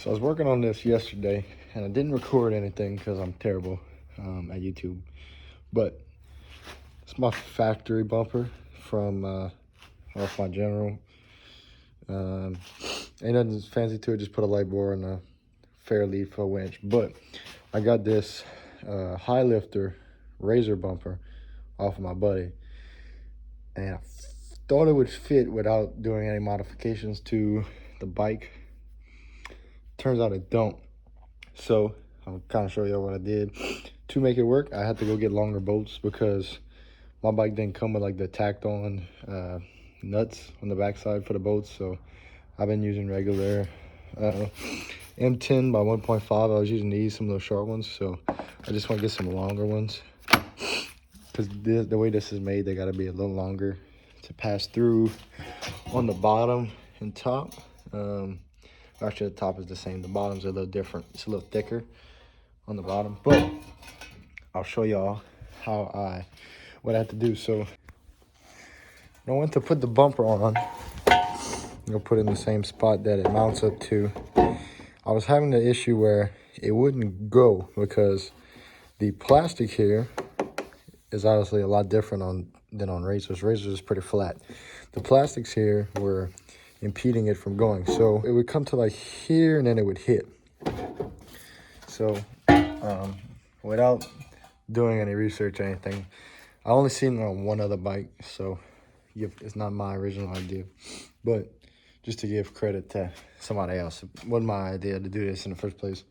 So I was working on this yesterday, and I didn't record anything because I'm terrible at YouTube. But it's my factory bumper from off my General. Ain't nothing fancy to it, just put a light bore and a Fairleaf for a winch. But I got this HighLifter RZR bumper off of my buddy, and I thought it would fit without doing any modifications to the bike. Turns out it don't. So I'll kind of show you what I did to make it work. I had to go get longer bolts because my bike didn't come with like the tacked on nuts on the backside for the bolts. So I've been using regular M10 by 1.5. I was using these, some of those short ones. So I just want to get some longer ones because the way this is made, they got to be a little longer to pass through on the bottom and top. Actually, the top is the same. The bottoms are a little different. It's a little thicker on the bottom. But I'll show y'all what I have to do. So I went to put the bumper on. I'm gonna put it in the same spot that it mounts up to. I was having the issue where it wouldn't go because the plastic here is obviously a lot different than on RZRs. RZRs is pretty flat. The plastics here were impeding it from going, so it would come to like here and then it would hit. So without doing any research or anything, I only seen it on one other bike, so it's not my original idea, but just to give credit to somebody else. It wasn't my idea to do this in the first place.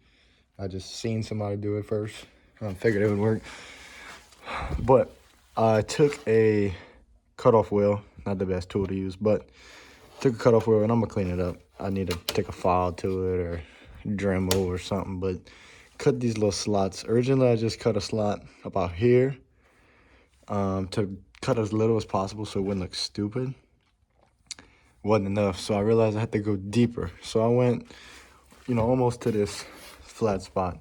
I just seen somebody do it first. I figured it would work. But I took a cutoff wheel, not the best tool to use, but took a cutoff wheel and I'm gonna clean it up. I need to take a file to it or Dremel or something, but cut these little slots. Originally, I just cut a slot about here to cut as little as possible so it wouldn't look stupid. Wasn't enough, so I realized I had to go deeper. So I went, almost to this flat spot,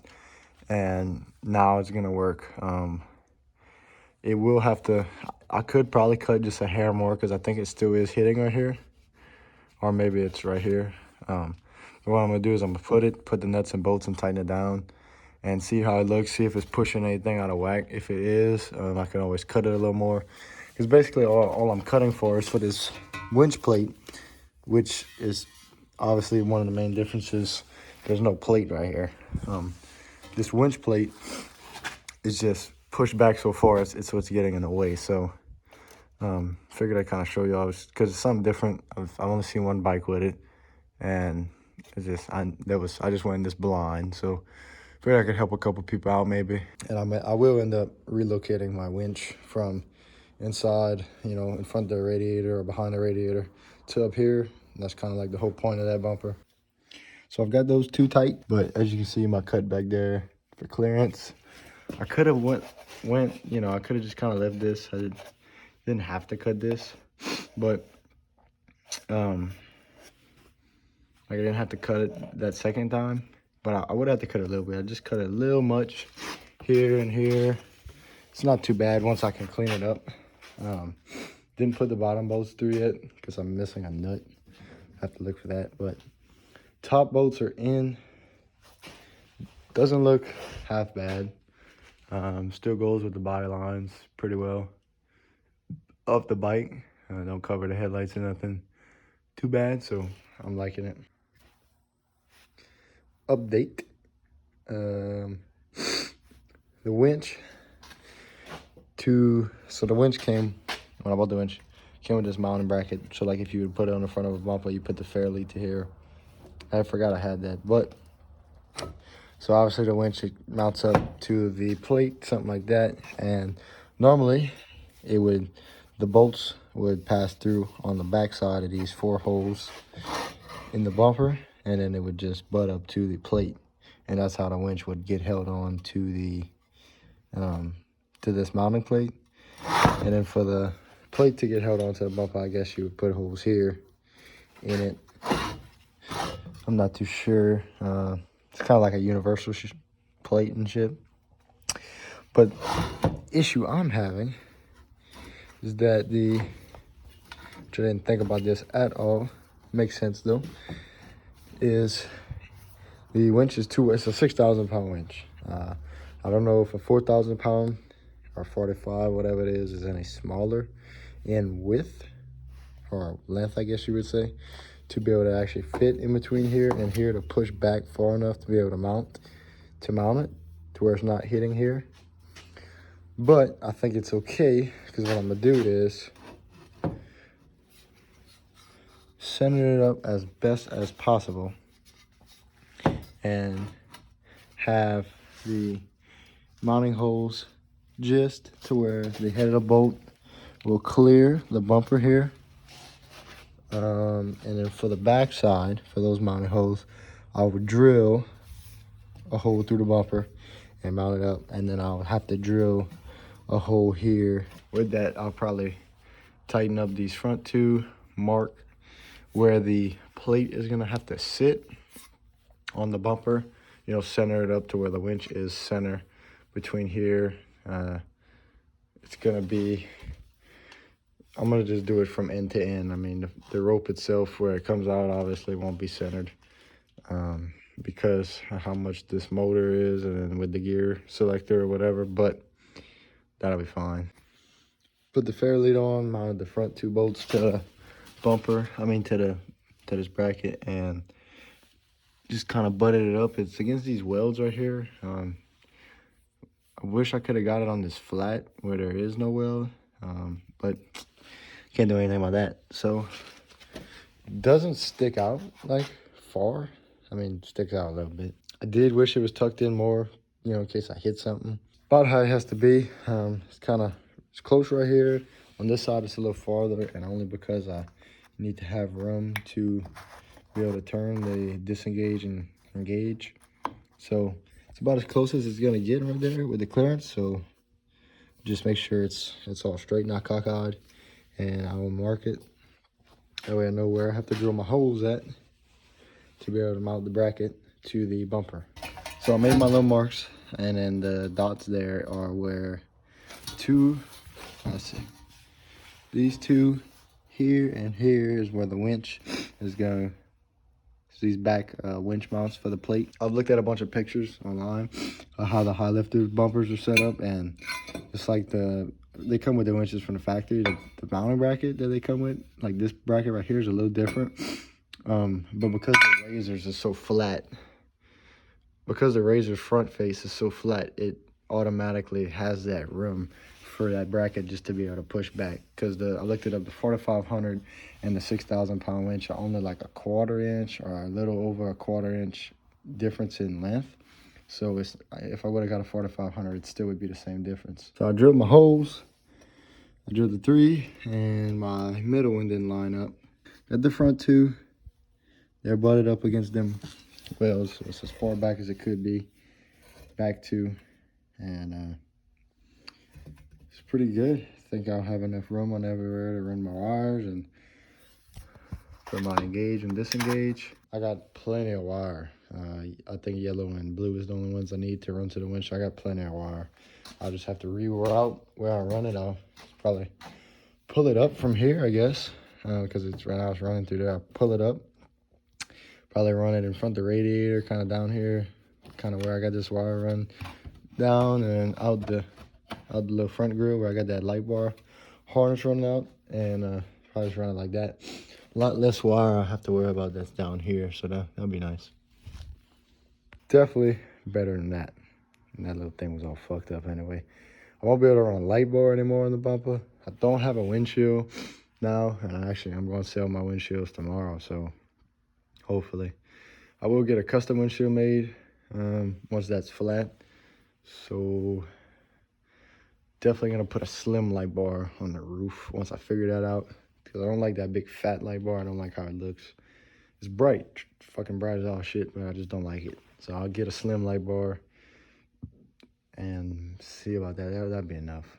and now it's gonna work. It will have to, I could probably cut just a hair more because I think it still is hitting right here. Or maybe it's right here. But what I'm gonna do is I'm gonna put the nuts and bolts and tighten it down and see how it looks, see if it's pushing anything out of whack. If it is, I can always cut it a little more. Because basically all I'm cutting for is for this winch plate, which is obviously one of the main differences. There's no plate right here. This winch plate is just pushed back so far, it's what's getting in the way. So figured I'd kind of show you all because it's something different. I've only seen one bike with it, and it's just I just went in this blind, so figured I could help a couple people out maybe. And I will end up relocating my winch from inside, in front of the radiator or behind the radiator to up here. That's kind of like the whole point of that bumper. So I've got those two tight, but as you can see, my cut back there for clearance. I could have I could have just kind of left this. I didn't have to cut this, but I didn't have to cut it that second time, but I would have to cut it a little bit. I just cut it a little much here and here. It's not too bad once I can clean it up. Didn't put the bottom bolts through yet because I'm missing a nut. Have to look for that, but top bolts are in. Doesn't look half bad. Still goes with the body lines pretty well. Up the bike, don't cover the headlights or nothing too bad, so I'm liking it. Update. The winch so the winch came, when I bought the winch, came with this mounting bracket. So like if you would put it on the front of a bumper, you put the Fairleaf to here. I forgot I had that, but so obviously the winch, it mounts up to the plate, something like that, and normally the bolts would pass through on the back side of these 4 holes in the bumper, and then it would just butt up to the plate, and that's how the winch would get held on to the to this mounting plate. And then for the plate to get held onto the bumper, I guess you would put holes here in it. I'm not too sure. It's kind of like a universal plate and shit. But the issue I'm having is that which I didn't think about this at all, makes sense though, is The winch is it's a 6,000 pound winch. I don't know if a 4,000 pound or 45, whatever it is any smaller in width or length, I guess you would say, to be able to actually fit in between here and here to push back far enough to be able to mount it to where it's not hitting here. But I think it's okay, because what I'm gonna do is center it up as best as possible and have the mounting holes just to where the head of the bolt will clear the bumper here. And then for the back side, for those mounting holes, I would drill a hole through the bumper and mount it up, and then I'll have to drill a hole here. With that, I'll probably tighten up these front two, mark where the plate is gonna have to sit on the bumper, you know, center it up to where the winch is center between here. It's gonna be, I'm gonna just do it from end to end. I mean, the rope itself, where it comes out, obviously won't be centered because of how much this motor is and with the gear selector or whatever, but that'll be fine. Put the fairlead on, mounted the front two bolts to the bumper, to this bracket, and just kind of butted it up. It's against these welds right here. I wish I could have got it on this flat where there is no weld, but can't do anything about that. So it doesn't stick out like far. I mean, sticks out a little bit. I did wish it was tucked in more, you know, in case I hit something. About how it has to be. It's close right here. On this side, it's a little farther, and only because I need to have room to be able to turn the disengage and engage. So it's about as close as it's gonna get right there with the clearance. So just make sure it's all straight, not cockeyed, and I will mark it. That way I know where I have to drill my holes at to be able to mount the bracket to the bumper. So I made my little marks, and then the dots there are where these two here and here is where the winch is going. These back winch mounts for the plate. I've looked at a bunch of pictures online of how the HighLifter bumpers are set up, and it's like they come with the winches from the factory. The mounting bracket that they come with, like this bracket right here, is a little different. But because the RZR's is so flat, because the RZR's front face is so flat, it automatically has that room for that bracket just to be able to push back. Because I looked it up, the 4500 and the 6,000 pound winch are only like a 1/4 inch or a little over a 1/4 inch difference in length. So if I would have got a 4500, it still would be the same difference. So I drilled my holes. I drilled the 3, and my middle one didn't line up. Got the front two. They're butted up against them wells, so it's as far back as it could be. Back two, and it's pretty good. I think I'll have enough room on everywhere to run my wires and for my engage and disengage. I got plenty of wire. I think yellow and blue is the only ones I need to run to the winch. I got plenty of wire. I'll just have to reroute where I run it. I'll probably pull it up from here, I guess, because right now it's running through there. I'll pull it up, probably run it in front of the radiator, kind of down here, kind of where I got this wire run down, and out the little front grill where I got that light bar harness running out, and probably just run it like that. A lot less wire I have to worry about that's down here, so that'll be nice. Definitely better than that. And that little thing was all fucked up anyway. I won't be able to run a light bar anymore on the bumper. I don't have a windshield now, and I'm going to sell my windshields tomorrow, so hopefully. I will get a custom windshield made once that's flat. So definitely going to put a slim light bar on the roof once I figure that out, because I don't like that big fat light bar. I don't like how it looks. It's bright, fucking bright as all shit, but I just don't like it. So I'll get a slim light bar and see about that. That'd be enough.